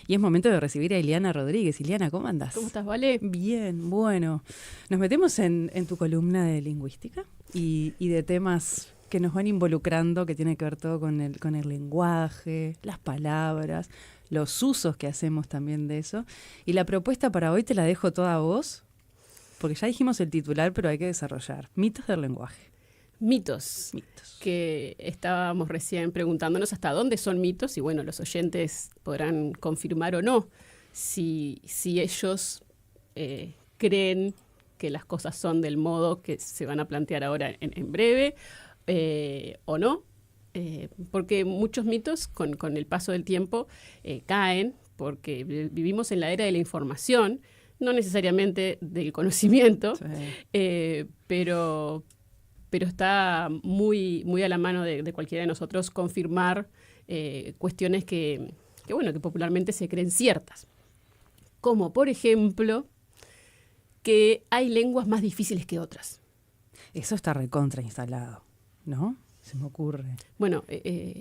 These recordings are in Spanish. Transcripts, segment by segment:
Y es momento de recibir a Ileana Rodríguez. Ileana, ¿cómo andás? ¿Cómo estás, Vale? Bien, bueno. Nos metemos en tu columna de lingüística y de temas que nos van involucrando, que tiene que ver todo con el lenguaje, las palabras, los usos que hacemos también de eso. Y la propuesta para hoy te la dejo toda a vos, porque ya dijimos el titular, pero hay que desarrollar. Mitos del lenguaje. Mitos. Que estábamos recién preguntándonos hasta dónde son mitos, y bueno, los oyentes podrán confirmar o no si ellos creen que las cosas son del modo que se van a plantear ahora en breve o no, porque muchos mitos con el paso del tiempo caen, porque vivimos en la era de la información, no necesariamente del conocimiento, sí. Pero está muy, muy a la mano de cualquiera de nosotros confirmar cuestiones que popularmente se creen ciertas. Como, por ejemplo, que hay lenguas más difíciles que otras. Eso está recontra instalado, ¿no? Se me ocurre. Bueno,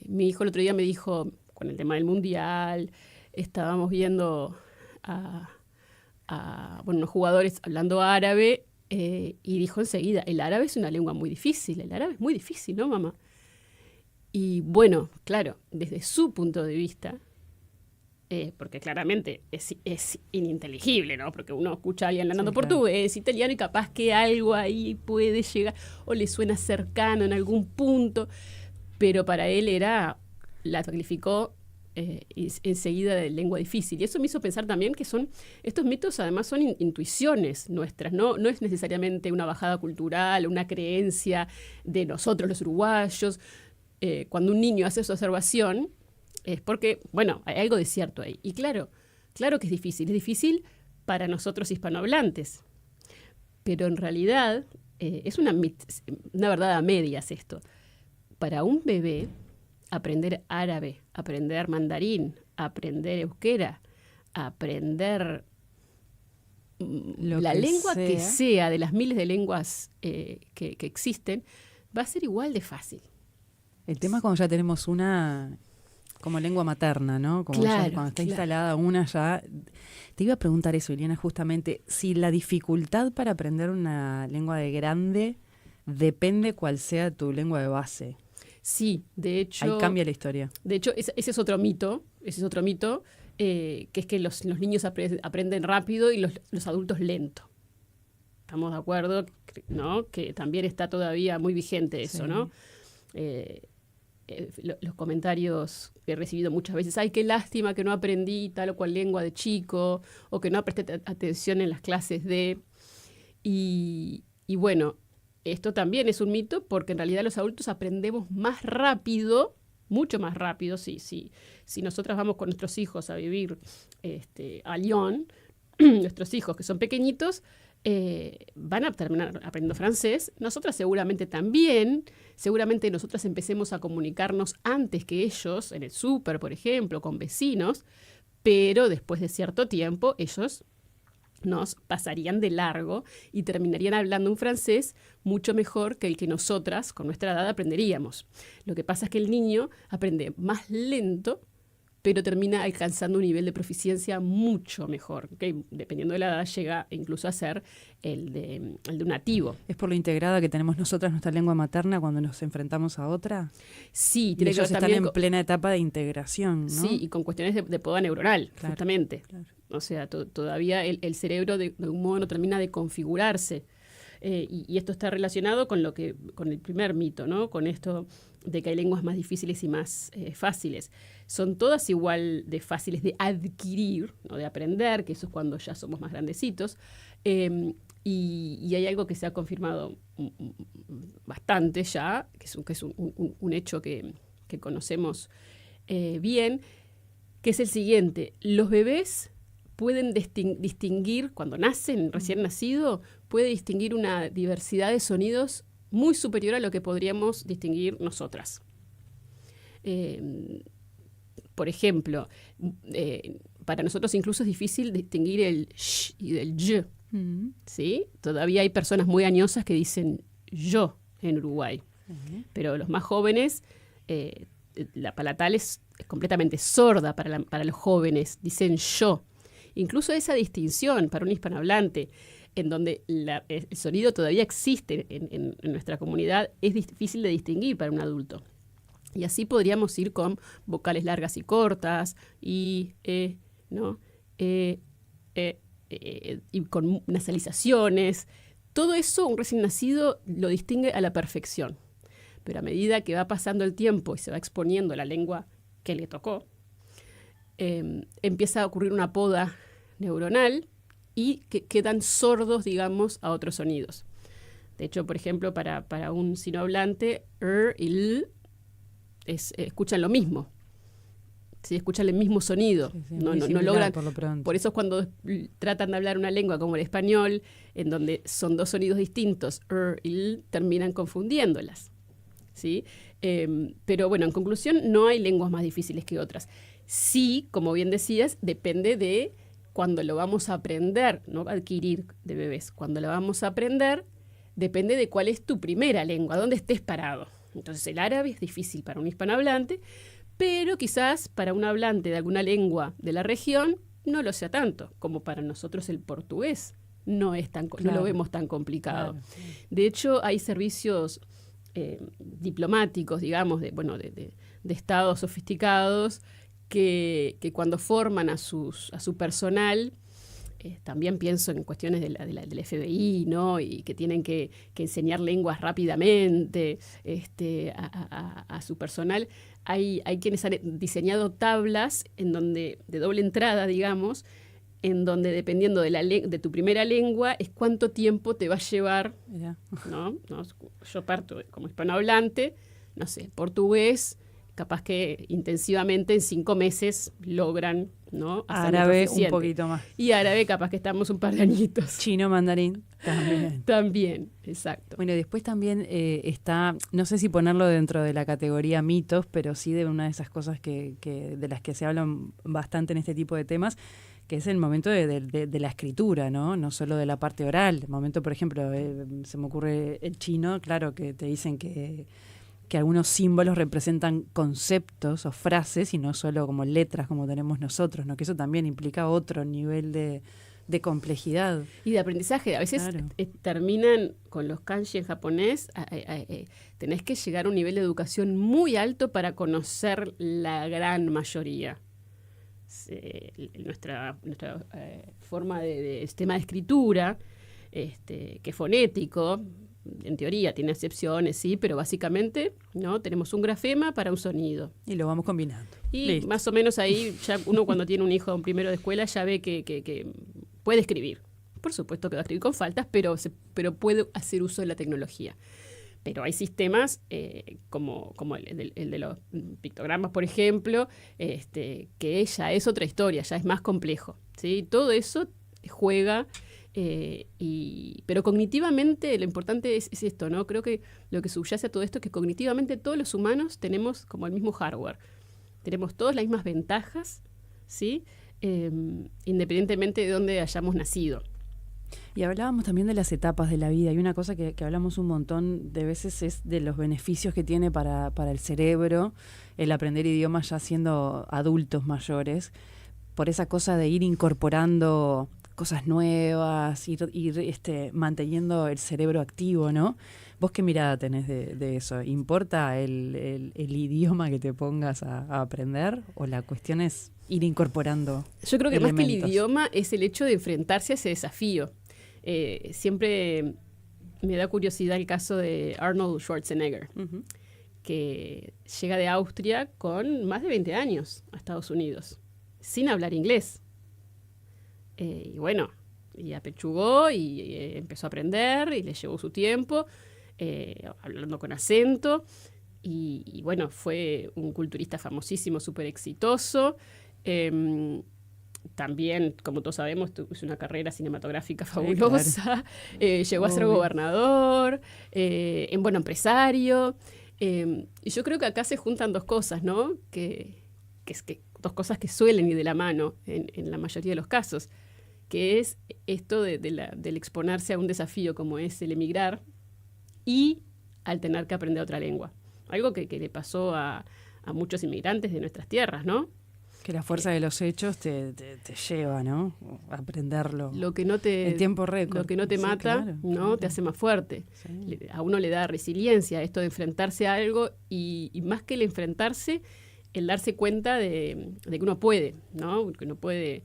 mi hijo el otro día me dijo, con el tema del mundial, estábamos viendo a unos jugadores hablando árabe, y dijo enseguida, el árabe es una lengua muy difícil, el árabe es muy difícil, ¿no, mamá? Y bueno, claro, desde su punto de vista, porque claramente es ininteligible, ¿no? Porque uno escucha a alguien hablando portugués, italiano, y capaz que algo ahí puede llegar, o le suena cercano en algún punto, pero para él la calificó enseguida de lengua difícil. Y eso me hizo pensar también que estos mitos además son intuiciones nuestras, no es necesariamente una bajada cultural, una creencia de nosotros los uruguayos. Cuando un niño hace esa observación es porque, bueno, hay algo de cierto ahí. Y claro que es difícil para nosotros hispanohablantes, pero en realidad es una verdad a medias esto. Para un bebé, aprender árabe, aprender mandarín, aprender euskera, aprender la lengua que sea, de las miles de lenguas que existen, va a ser igual de fácil. El tema es cuando ya tenemos una como lengua materna, ¿no? Como claro, cuando está instalada una ya. Te iba a preguntar eso, Ileana, justamente, si la dificultad para aprender una lengua de grande depende cuál sea tu lengua de base. Sí, de hecho... Ahí cambia la historia. De hecho, ese es otro mito, que es que los niños aprenden rápido y los adultos lento. ¿Estamos de acuerdo? ¿No? Que también está todavía muy vigente eso, sí. ¿No? Los comentarios que he recibido muchas veces, ¡ay, qué lástima que no aprendí tal o cual lengua de chico! O que no presté atención en las clases de... Y bueno... Esto también es un mito porque en realidad los adultos aprendemos más rápido, mucho más rápido. Si nosotras vamos con nuestros hijos a vivir a Lyon, nuestros hijos que son pequeñitos van a terminar aprendiendo francés. Nosotras seguramente también, nosotras empecemos a comunicarnos antes que ellos, en el súper, por ejemplo, con vecinos, pero después de cierto tiempo ellos nos pasarían de largo y terminarían hablando un francés mucho mejor que el que nosotras, con nuestra edad, aprenderíamos. Lo que pasa es que el niño aprende más lento, pero termina alcanzando un nivel de proficiencia mucho mejor, ¿okay? Dependiendo de la edad, llega incluso a ser el de un nativo. ¿Es por lo integrada que tenemos nosotras nuestra lengua materna cuando nos enfrentamos a otra? Sí, tiene que ver también. Ellos están en plena etapa de integración, ¿no? Sí, y con cuestiones de poda neuronal, claro, justamente. Claro. O sea, todavía el cerebro de un modo no termina de configurarse. Y esto está relacionado con el primer mito, ¿no? Con esto de que hay lenguas más difíciles y más fáciles. Son todas igual de fáciles de adquirir, ¿no? De aprender, que eso es cuando ya somos más grandecitos. Y hay algo que se ha confirmado bastante ya, que es un hecho que conocemos bien, que es el siguiente. Los bebés pueden distinguir, cuando nacen, recién nacido, puede distinguir una diversidad de sonidos muy superior a lo que podríamos distinguir nosotras. Por ejemplo, para nosotros incluso es difícil distinguir el sh y del y. ¿Sí? Todavía hay personas muy añosas que dicen yo en Uruguay. Pero los más jóvenes, la palatal es completamente sorda para los jóvenes, dicen yo. Incluso esa distinción para un hispanohablante, en donde el sonido todavía existe en nuestra comunidad, es difícil de distinguir para un adulto. Y así podríamos ir con vocales largas y cortas, y, ¿no? Y con nasalizaciones. Todo eso un recién nacido lo distingue a la perfección. Pero a medida que va pasando el tiempo y se va exponiendo la lengua que le tocó, empieza a ocurrir una poda neuronal y que quedan sordos, digamos, a otros sonidos. De hecho, por ejemplo, para un sinohablante, y l escuchan lo mismo. ¿Sí? Escuchan el mismo sonido. Sí, no logran. Por eso es cuando tratan de hablar una lengua como el español, en donde son dos sonidos distintos, y l, terminan confundiéndolas. ¿Sí? Pero bueno, en conclusión, no hay lenguas más difíciles que otras. Sí, como bien decías, depende de cuando lo vamos a aprender, no adquirir de bebés. Cuando lo vamos a aprender, depende de cuál es tu primera lengua, dónde estés parado. Entonces el árabe es difícil para un hispanohablante, pero quizás para un hablante de alguna lengua de la región no lo sea tanto, como para nosotros el portugués. No lo vemos tan complicado. Claro. De hecho, hay servicios diplomáticos, digamos, de estados sofisticados que cuando forman a su personal, también pienso en cuestiones del FBI, ¿no? Y que tienen que enseñar lenguas rápidamente a su personal. Hay quienes han diseñado tablas de doble entrada, digamos, en donde dependiendo de tu primera lengua es cuánto tiempo te va a llevar, ¿no? Yo parto como hispanohablante, no sé, portugués, capaz que intensivamente en 5 meses logran, ¿no? Árabe un poquito más. Y árabe capaz que estamos un par de añitos. Chino, mandarín, también. También, exacto. Bueno, después también está, no sé si ponerlo dentro de la categoría mitos, pero sí de una de esas cosas de las que se hablan bastante en este tipo de temas, que es el momento de la escritura, ¿no? No solo de la parte oral. El momento, por ejemplo, se me ocurre el chino, claro, que te dicen que algunos símbolos representan conceptos o frases y no solo como letras como tenemos nosotros, ¿no? Que eso también implica otro nivel de complejidad. Y de aprendizaje. A veces terminan con los kanji en japonés, tenés que llegar a un nivel de educación muy alto para conocer la gran mayoría. Nuestra forma de sistema de escritura, que es fonético, en teoría tiene excepciones, sí, pero básicamente no tenemos un grafema para un sonido. Y lo vamos combinando. Y listo. Más o menos ahí, ya uno cuando tiene un hijo en primero de escuela ya ve que puede escribir. Por supuesto que va a escribir con faltas, pero puede hacer uso de la tecnología. Pero hay sistemas como el de los pictogramas, por ejemplo, que ya es otra historia, ya es más complejo, ¿sí? Todo eso juega, pero cognitivamente lo importante es esto, ¿no? Creo que lo que subyace a todo esto es que cognitivamente todos los humanos tenemos como el mismo hardware. Tenemos todas las mismas ventajas, ¿sí? Independientemente de dónde hayamos nacido. Y hablábamos también de las etapas de la vida, y una cosa que hablamos un montón de veces es de los beneficios que tiene para el cerebro el aprender idiomas ya siendo adultos mayores, por esa cosa de ir incorporando cosas nuevas, ir manteniendo el cerebro activo, ¿no? ¿Vos qué mirada tenés de eso? ¿Importa el idioma que te pongas a aprender o la cuestión es ir incorporando Yo creo que elementos? más que el idioma es el hecho de enfrentarse a ese desafío. Siempre me da curiosidad el caso de Arnold Schwarzenegger, que llega de Austria con más de 20 años a Estados Unidos, sin hablar inglés. Y bueno, y apechugó y empezó a aprender y le llevó su tiempo, hablando con acento. Y bueno, fue un culturista famosísimo, súper exitoso. También, como todos sabemos, hizo una carrera cinematográfica fabulosa. Sí, claro. Llegó a ser gobernador, empresario. Y yo creo que acá se juntan dos cosas, ¿no? Dos cosas que suelen ir de la mano en la mayoría de los casos, que es esto del exponerse a un desafío como es el emigrar y al tener que aprender otra lengua. Algo que le pasó a a muchos inmigrantes de nuestras tierras, ¿no? Que la fuerza de los hechos te lleva, ¿no? A aprenderlo. Lo que no te, en tiempo récord. Lo que no te mata, claro, ¿no? Claro. Te hace más fuerte. Sí. A uno le da resiliencia esto de enfrentarse a algo y más que el enfrentarse, el darse cuenta de que uno puede, ¿no? Que uno puede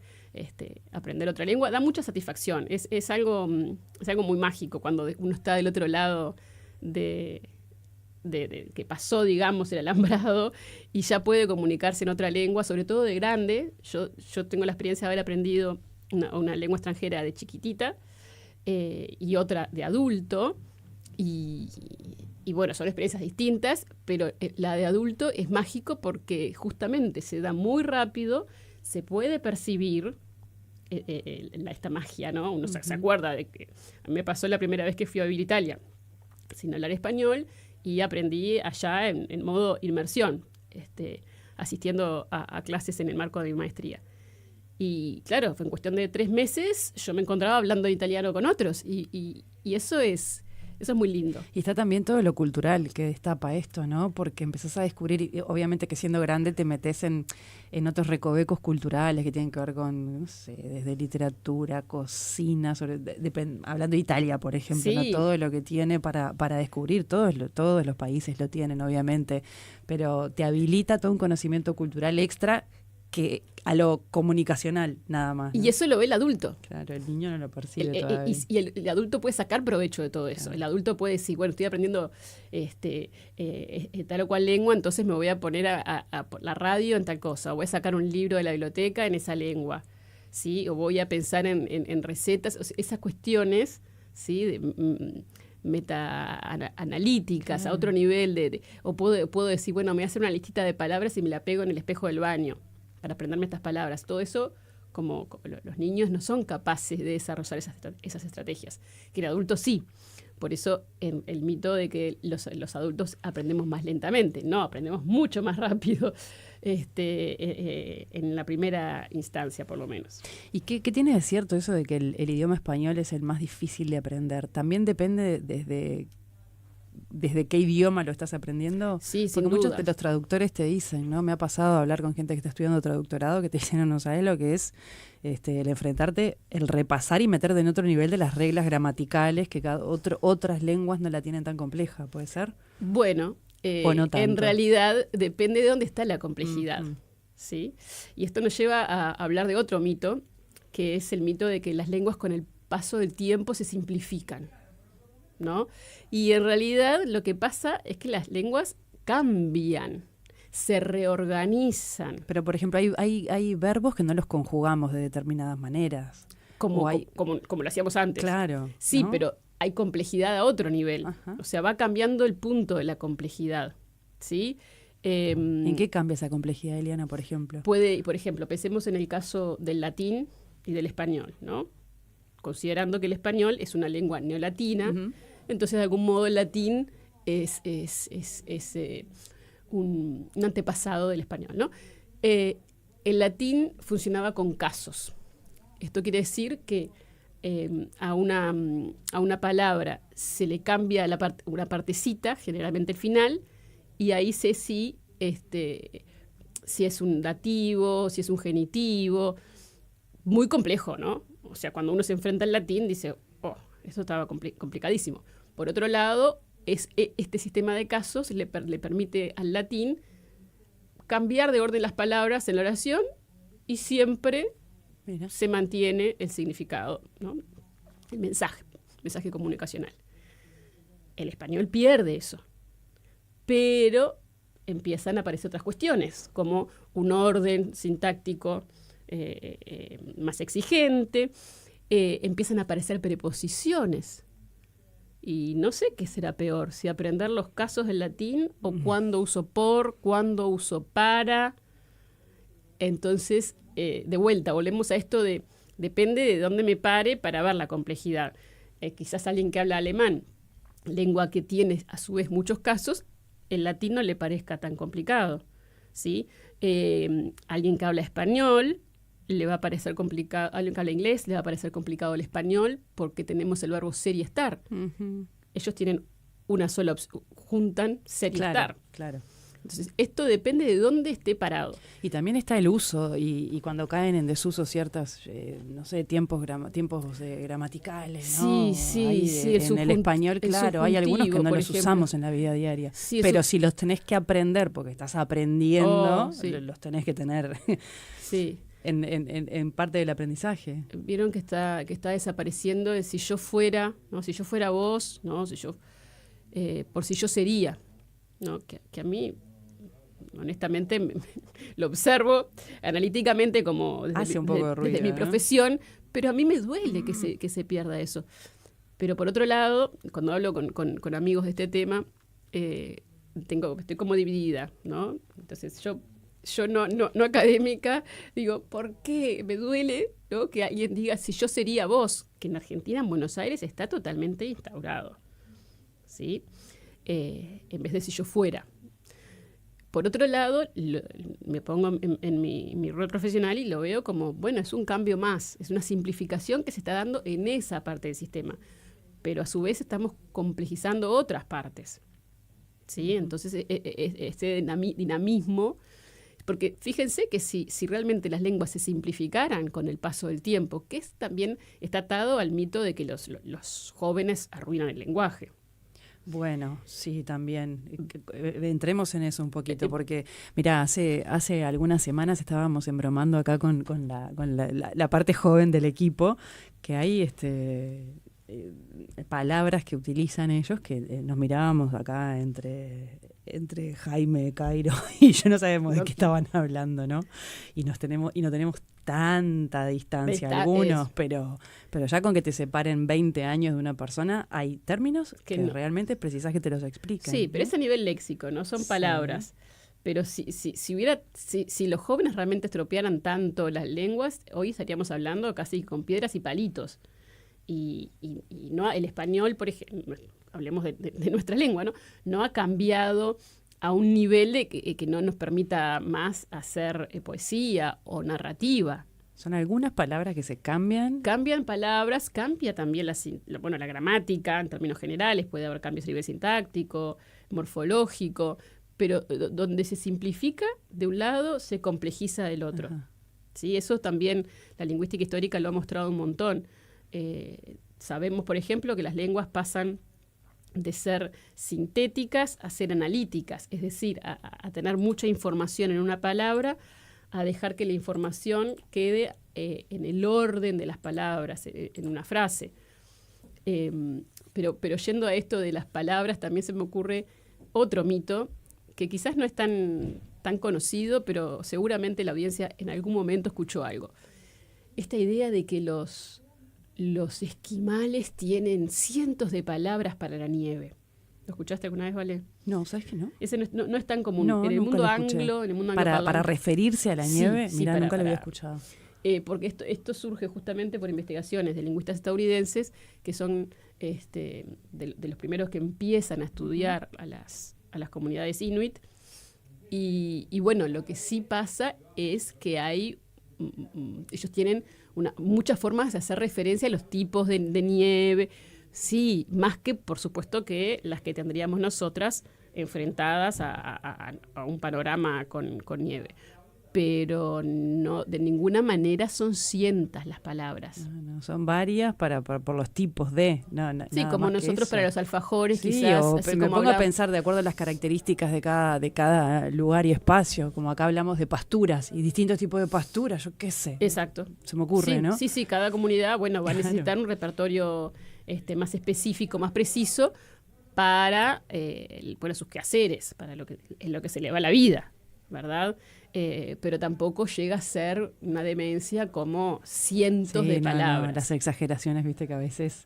aprender otra lengua. Da mucha satisfacción. Es algo muy mágico cuando uno está del otro lado de que pasó, digamos, el alambrado y ya puede comunicarse en otra lengua, sobre todo de grande. Yo tengo la experiencia de haber aprendido una lengua extranjera de chiquitita y otra de adulto. Y bueno, son experiencias distintas, pero la de adulto es mágico porque justamente se da muy rápido, se puede percibir esta magia, ¿no? Uno se acuerda de que a mí me pasó la primera vez que fui a vivir a Italia sin hablar español y aprendí allá en modo inmersión, asistiendo a clases en el marco de mi maestría. Y claro, fue en cuestión de 3 meses, yo me encontraba hablando italiano con otros y eso es muy lindo. Y está también todo lo cultural que destapa esto, ¿no? Porque empezás a descubrir, y obviamente que siendo grande te metes en otros recovecos culturales que tienen que ver con, no sé, desde literatura, cocina, hablando de Italia, por ejemplo, Sí. ¿no? Todo lo que tiene para descubrir, todos los países lo tienen, obviamente, pero te habilita todo un conocimiento cultural extra que a lo comunicacional nada más, ¿no? Y eso lo ve el adulto. Claro, el niño no lo percibe todavía. Y el adulto puede sacar provecho de todo eso. Claro. El adulto puede decir, bueno, estoy aprendiendo tal o cual lengua, entonces me voy a poner a la radio en tal cosa, o voy a sacar un libro de la biblioteca en esa lengua, ¿sí? O voy a pensar en recetas, o sea, esas cuestiones, ¿sí? Meta-analíticas, Claro. a otro nivel, o puedo decir, bueno, me voy a hacer una listita de palabras y me la pego en el espejo del baño para aprenderme estas palabras. Todo eso, como los niños no son capaces de desarrollar esas estrategias, que el adulto sí. Por eso el mito de que los adultos aprendemos más lentamente. No, aprendemos mucho más rápido en la primera instancia, por lo menos. ¿Y qué tiene de cierto eso de que el idioma español es el más difícil de aprender? ¿También depende desde qué idioma lo estás aprendiendo? Sí, sin Porque muchos duda. de los traductores te dicen, ¿no? Me ha pasado a hablar con gente que está estudiando traductorado que te dicen, no sabes lo que es el enfrentarte, el repasar y meterte en otro nivel de las reglas gramaticales que otras lenguas no la tienen tan compleja, ¿puede ser? Bueno, ¿O no tanto? en realidad depende de dónde está la complejidad, ¿sí? Y esto nos lleva a hablar de otro mito, que es el mito de que las lenguas con el paso del tiempo se simplifican, ¿no? Y en realidad lo que pasa es que las lenguas cambian, se reorganizan. Pero, por ejemplo, hay verbos que no los conjugamos de determinadas maneras. Como O hay- lo hacíamos antes. Claro. Sí, ¿no? pero hay complejidad a otro nivel. Ajá. O sea, va cambiando el punto de la complejidad, ¿sí? ¿En qué cambia esa complejidad, Eliana, por ejemplo? Por ejemplo, pensemos en el caso del latín y del español, ¿no? Considerando que el español es una lengua neolatina, Ujú. entonces de algún modo el latín es un antepasado del español, ¿no? El latín funcionaba con casos. Esto quiere decir que a una palabra se le cambia una partecita, generalmente el final, y ahí sé si es un dativo, si es un genitivo. Muy complejo, ¿no? O sea, cuando uno se enfrenta al latín, dice, oh, esto estaba complicadísimo. Por otro lado, este sistema de casos le permite al latín cambiar de orden las palabras en la oración y siempre Mira. se mantiene el significado, ¿no? El mensaje comunicacional. El español pierde eso, pero empiezan a aparecer otras cuestiones, como un orden sintáctico más exigente, empiezan a aparecer preposiciones. Y no sé qué será peor, si aprender los casos del latín o cuándo uso por, cuándo uso para. Entonces, de vuelta, volvemos a esto depende de dónde me pare para ver la complejidad. Quizás alguien que habla alemán, lengua que tiene a su vez muchos casos, el latín no le parezca tan complicado, ¿sí? Alguien que habla español le va a parecer complicado, alguien que habla inglés le va a parecer complicado el español porque tenemos el verbo ser y estar. Ujú. Ellos tienen una sola opción, juntan ser y estar. Claro. Entonces, esto depende de dónde esté parado. Y también está el uso, y cuando caen en desuso ciertas, no sé, tiempos gramaticales, ¿no? Sí, Ahí sí. en el español, claro, hay algunos que no los usamos en la vida diaria. Sí, pero si los tenés que aprender, porque estás aprendiendo, los tenés que tener sí. en parte del aprendizaje. Vieron que está desapareciendo el si yo fuera, ¿no? Si yo fuera vos, ¿no? Si yo, por si yo sería, ¿no? Que a mí, honestamente, lo observo analíticamente como hace un poco de ruido, desde mi profesión, pero a mí me duele que se pierda eso. Pero por otro lado, cuando hablo con amigos de este tema, estoy como dividida, ¿no? Entonces yo no académica, digo, ¿por qué me duele, ¿no? Que alguien diga si yo sería vos? Que en Argentina, en Buenos Aires, está totalmente instaurado, ¿sí? En vez de si yo fuera. Por otro lado, me pongo en mi rol profesional y lo veo como, bueno, es un cambio más, es una simplificación que se está dando en esa parte del sistema, pero a su vez estamos complejizando otras partes, ¿sí? Entonces, este dinamismo, porque fíjense que si realmente las lenguas se simplificaran con el paso del tiempo, que también está atado al mito de que los jóvenes arruinan el lenguaje. Bueno, sí, también. Entremos en eso un poquito, porque, mira, hace algunas semanas estábamos embromando acá con la parte joven del equipo, que hay palabras que utilizan ellos, que nos mirábamos acá entre Jaime, Cairo y yo, no sabemos de qué estaban hablando, ¿no? Y no tenemos tanta distancia algunos, pero ya con que te separen 20 años de una persona, hay términos que realmente precisás que te los expliquen. Sí, pero es a nivel léxico, ¿no? Son palabras. Pero si los jóvenes realmente estropearan tanto las lenguas, hoy estaríamos hablando casi con piedras y palitos. Y no, el español, por ejemplo, hablemos de nuestra lengua, ¿no? No ha cambiado a un nivel de que no nos permita más hacer poesía o narrativa. Son algunas palabras que se cambian. Cambian palabras, cambia también la gramática en términos generales, puede haber cambios a nivel sintáctico, morfológico, pero donde se simplifica de un lado, se complejiza del otro. ¿Sí? Eso también la lingüística histórica lo ha mostrado un montón. Sabemos, por ejemplo, que las lenguas pasan de ser sintéticas a ser analíticas, es decir, a tener mucha información en una palabra, a dejar que la información quede en el orden de las palabras, en una frase. Pero yendo a esto de las palabras, también se me ocurre otro mito, que quizás no es tan conocido, pero seguramente la audiencia en algún momento escuchó algo. Esta idea de que los esquimales tienen cientos de palabras para la nieve. ¿Lo escuchaste alguna vez, Vale? No, ¿sabes que no? Ese no es tan común. No, en el mundo anglo, para referirse a la nieve, sí, mira, nunca lo había escuchado. Porque esto surge justamente por investigaciones de lingüistas estadounidenses que son de los primeros que empiezan a estudiar a las comunidades inuit. Y bueno, lo que sí pasa es que ellos tienen muchas formas de hacer referencia a los tipos de nieve, sí, más que, por supuesto, que las que tendríamos nosotras enfrentadas a un panorama con nieve. Pero no, de ninguna manera son cientos las palabras. No, son varias por los tipos de... sí, como nosotros para los alfajores, sí, quizás. O me pongo a pensar de acuerdo a las características de cada lugar y espacio, como acá hablamos de pasturas y distintos tipos de pasturas, yo qué sé. Exacto. Se me ocurre, sí, ¿no? Sí, cada comunidad va a necesitar un repertorio más específico, más preciso para sus quehaceres, para en lo que se le va la vida, ¿verdad? Pero tampoco llega a ser una demencia como cientos de palabras. No, las exageraciones, viste, que a veces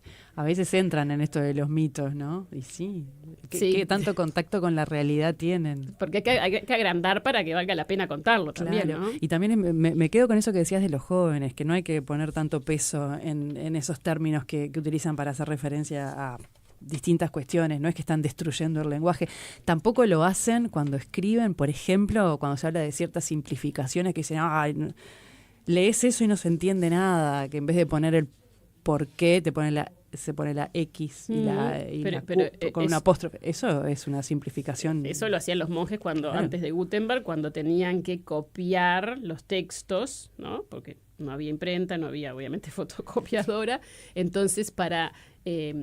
entran en esto de los mitos, ¿no? Y ¿qué tanto contacto con la realidad tienen? Porque hay que agrandar para que valga la pena contarlo también, ¿no? Y también me quedo con eso que decías de los jóvenes, que no hay que poner tanto peso en esos términos que utilizan para hacer referencia a distintas cuestiones, no es que están destruyendo el lenguaje, tampoco lo hacen cuando escriben, por ejemplo, cuando se habla de ciertas simplificaciones que dicen, lees eso y no se entiende nada, que en vez de poner el por qué te ponen la se pone la X y la Q con un apóstrofe. Eso es una simplificación. Eso lo hacían los monjes antes de Gutenberg, cuando tenían que copiar los textos, ¿no? Porque no había imprenta, no había obviamente fotocopiadora. Entonces, para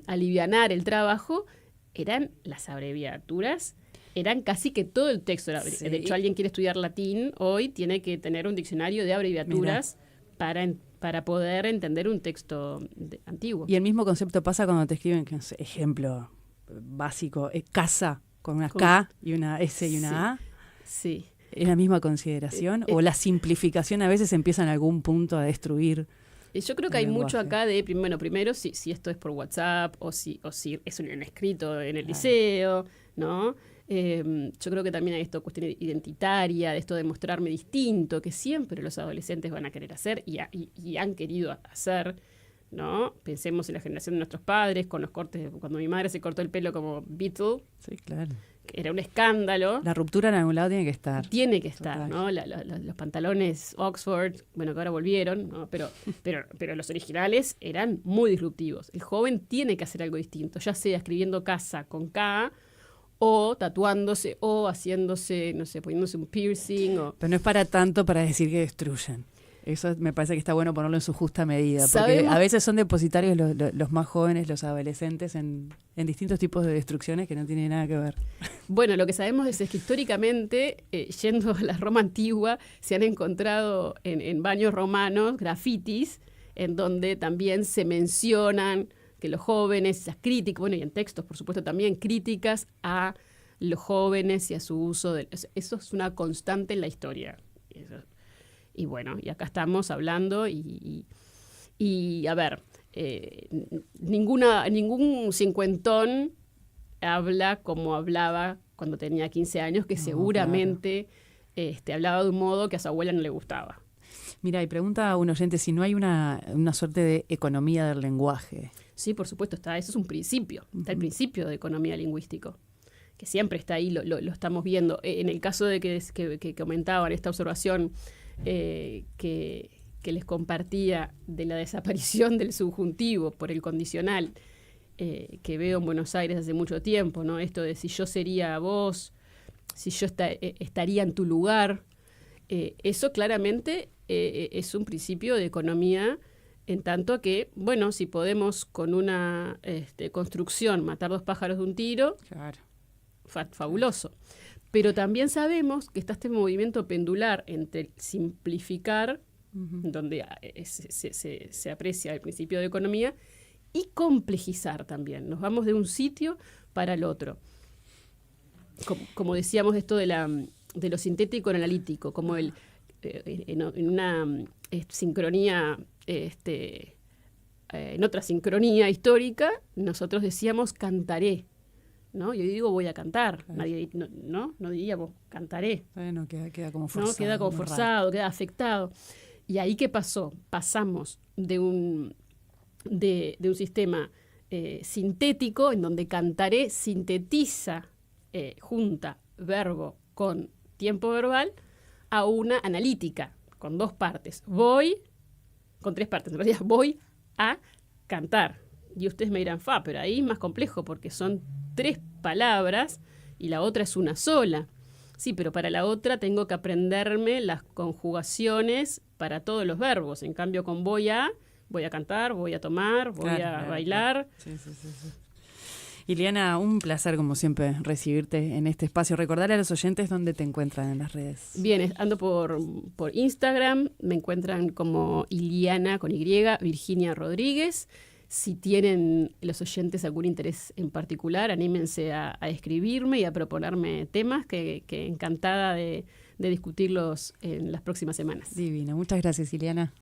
alivianar el trabajo, eran las abreviaturas. Eran casi que todo el texto. Sí. De hecho, alguien quiere estudiar latín hoy, tiene que tener un diccionario de abreviaturas para poder entender un texto antiguo. Y el mismo concepto pasa cuando te escriben, no sé, ejemplo básico, casa con una K y una S y una A. Sí. ¿Es la misma consideración? ¿O la simplificación a veces empieza en algún punto a destruir? Yo creo que hay mucho acá de, primero, si esto es por WhatsApp o si es un escrito en el liceo, ¿no? Yo creo que también hay esta cuestión identitaria, de esto de mostrarme distinto, que siempre los adolescentes van a querer hacer y han querido hacer, ¿no? Pensemos en la generación de nuestros padres, con los cortes, cuando mi madre se cortó el pelo como Beatle. Sí, claro. Que era un escándalo. La ruptura en algún lado tiene que estar. Tiene que estar, ¿no? Los pantalones Oxford, bueno, que ahora volvieron, ¿no? Pero los originales eran muy disruptivos. El joven tiene que hacer algo distinto, ya sea escribiendo casa con K, o tatuándose, o haciéndose, no sé, poniéndose un piercing. Pero no es para tanto para decir que destruyen. Eso me parece que está bueno ponerlo en su justa medida, porque a veces son depositarios los más jóvenes, los adolescentes, en distintos tipos de destrucciones que no tienen nada que ver. Bueno, lo que sabemos es que históricamente, yendo a la Roma antigua, se han encontrado en baños romanos grafitis, en donde también se mencionan que los jóvenes, esas críticas, bueno, y en textos, por supuesto, también críticas a los jóvenes y a su uso. Eso es una constante en la historia. Y bueno, y acá estamos hablando y a ver, ningún cincuentón habla como hablaba cuando tenía 15 años, que seguramente hablaba de un modo que a su abuela no le gustaba. Mira, y pregunta a un oyente si no hay una suerte de economía del lenguaje. Sí, por supuesto, está. Eso es un principio. Está el principio de economía lingüístico, que siempre está ahí, lo estamos viendo. En el caso de que comentaban esta observación que les compartía de la desaparición del subjuntivo por el condicional, que veo en Buenos Aires hace mucho tiempo, ¿no? Esto de si yo sería vos, si yo estaría en tu lugar, eso claramente es un principio de economía, en tanto que, bueno, si podemos con una construcción matar 2 pájaros de un tiro, claro. Fabuloso. Pero también sabemos que está este movimiento pendular entre simplificar, donde se aprecia el principio de economía, y complejizar también. Nos vamos de un sitio para el otro. Como decíamos, esto de lo sintético en analítico, como en una sincronía, en otra sincronía histórica, nosotros decíamos cantaré, ¿no? Yo digo voy a cantar, claro. Nadie, no diríamos cantaré. Bueno, queda como forzado. ¿No? Queda como forzado, queda afectado. Y ahí, ¿qué pasó? Pasamos de un sistema sintético, en donde cantaré sintetiza, junta verbo con tiempo verbal, a una analítica, con 2 partes. Con 3 partes, en realidad, voy a cantar. Y ustedes me dirán, pero ahí es más complejo, porque son 3 palabras y la otra es una sola. Sí, pero para la otra tengo que aprenderme las conjugaciones para todos los verbos. En cambio, con voy a cantar, voy a tomar, voy a bailar. Claro. Sí. Ileana, un placer como siempre recibirte en este espacio. Recordarle a los oyentes dónde te encuentran en las redes. Bien, ando por Instagram, me encuentran como Ileana con Y, Virginia Rodríguez. Si tienen los oyentes algún interés en particular, anímense a escribirme y a proponerme temas que encantada de discutirlos en las próximas semanas. Divino, muchas gracias, Ileana.